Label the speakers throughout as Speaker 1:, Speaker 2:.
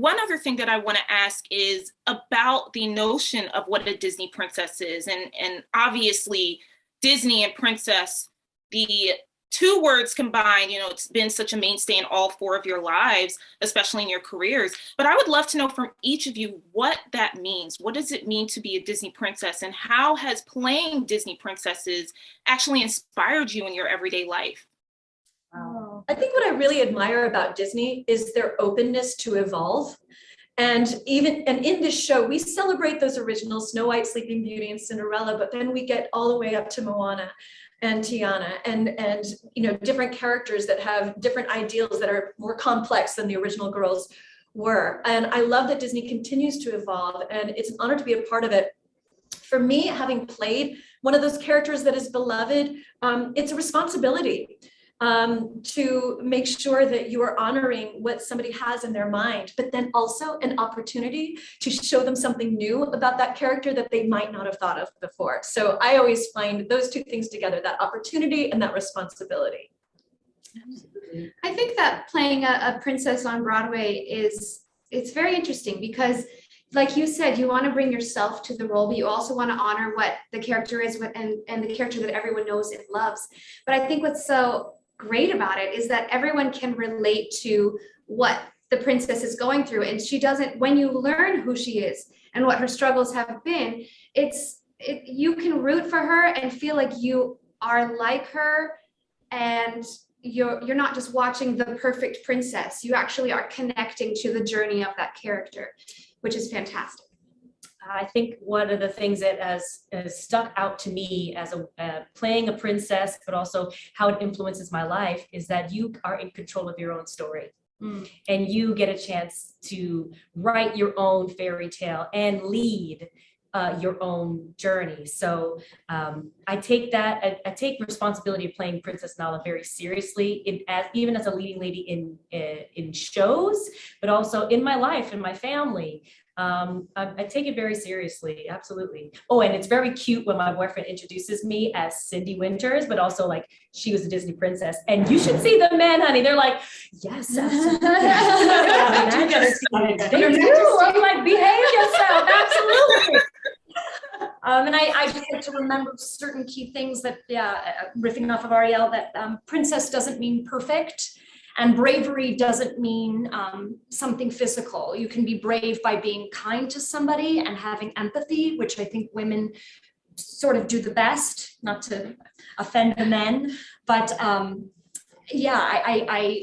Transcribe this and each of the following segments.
Speaker 1: One other thing that I want to ask is about the notion of what a Disney princess is. And obviously, Disney and princess, the two words combined, it's been such a mainstay in all four of your lives, especially in your careers. But I would love to know from each of you what that means. What does it mean to be a Disney princess? And how has playing Disney princesses actually inspired you in your everyday life?
Speaker 2: Wow. I think what I really admire about Disney is their openness to evolve. And in this show, we celebrate those original Snow White, Sleeping Beauty, and Cinderella, but then we get all the way up to Moana and Tiana and different characters that have different ideals that are more complex than the original girls were. And I love that Disney continues to evolve, and it's an honor to be a part of it. For me, having played one of those characters that is beloved, it's a responsibility. To make sure that you are honoring what somebody has in their mind, but then also an opportunity to show them something new about that character that they might not have thought of before. So I always find those two things together, that opportunity and that responsibility.
Speaker 3: Absolutely. I think that playing a princess on Broadway it's very interesting because, like you said, you want to bring yourself to the role, but you also want to honor what the character is and the character that everyone knows and loves. But I think what's so great about it is that everyone can relate to what the princess is going through, and she doesn't, when you learn who she is and what her struggles have been, you can root for her and feel like you are like her, and you're not just watching the perfect princess, you actually are connecting to the journey of that character, which is fantastic.
Speaker 4: I think one of the things that has stuck out to me as playing a princess, but also how it influences my life, is that you are in control of your own story. And you get a chance to write your own fairy tale and lead your own journey. So I take responsibility of playing Princess Nala very seriously, even as a leading lady in shows, but also in my life, in my family. I take it very seriously, absolutely. Oh, and it's very cute when my boyfriend introduces me as Syndee Winters, but also like she was a Disney princess. And you should see the men, honey. They're like, yes, absolutely. They do. I'm like, behave yourself, absolutely.
Speaker 5: And I just like to remember certain key things that, riffing off of Arielle, that princess doesn't mean perfect. And bravery doesn't mean something physical. You can be brave by being kind to somebody and having empathy, which I think women sort of do the best, not to offend the men. But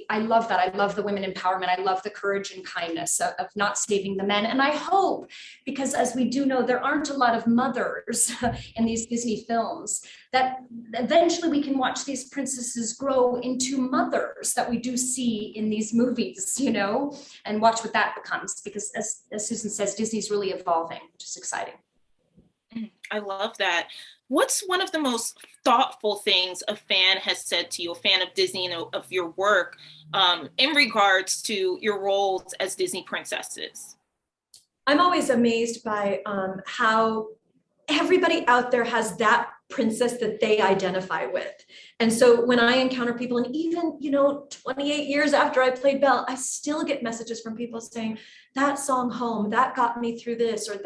Speaker 5: I love that. I love the women empowerment. I love the courage and kindness of not saving the men. And I hope, because as we do know, there aren't a lot of mothers in these Disney films, that eventually we can watch these princesses grow into mothers that we do see in these movies, and watch what that becomes. Because as Susan says, Disney's really evolving, which is exciting.
Speaker 1: I love that. What's one of the most thoughtful things a fan has said to you, a fan of Disney and of your work, in regards to your roles as Disney princesses?
Speaker 2: I'm always amazed by how everybody out there has that princess that they identify with. And so when I encounter people, and even, 28 years after I played Belle, I still get messages from people saying, that song Home, that got me through this, or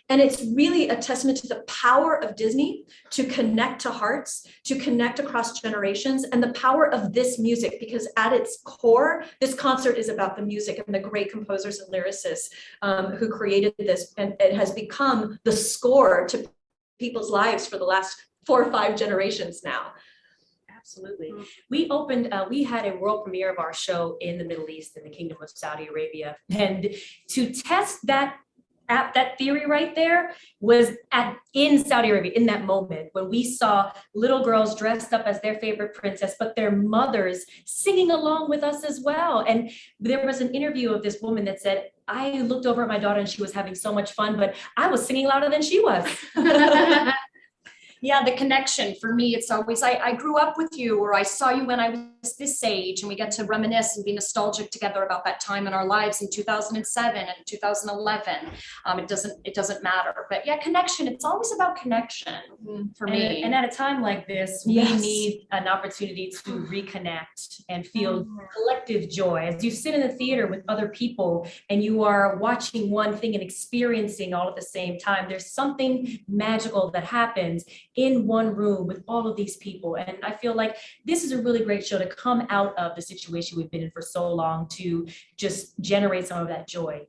Speaker 2: and it's really a testament to the power of Disney to connect to hearts, to connect across generations, and the power of this music, because at its core, this concert is about the music and the great composers and lyricists who created this, and it has become the score to people's lives for the last 4 or 5 generations now.
Speaker 4: Absolutely. We had a world premiere of our show in the Middle East, in the Kingdom of Saudi Arabia. And to test that theory right there was in Saudi Arabia, in that moment when we saw little girls dressed up as their favorite princess, but their mothers singing along with us as well. And there was an interview of this woman that said, I looked over at my daughter and she was having so much fun, but I was singing louder than she was.
Speaker 5: Yeah, the connection for me, it's always, I grew up with you, or I saw you when I was this age, and we get to reminisce and be nostalgic together about that time in our lives in 2007 and 2011. It doesn't matter, but yeah, connection, it's always about connection for me.
Speaker 4: And at a time like this, we need an opportunity to reconnect and feel collective joy. As you sit in the theater with other people and you are watching one thing and experiencing all at the same time, there's something magical that happens in one room with all of these people. And I feel like this is a really great show to come out of the situation we've been in for so long, to just generate some of that joy.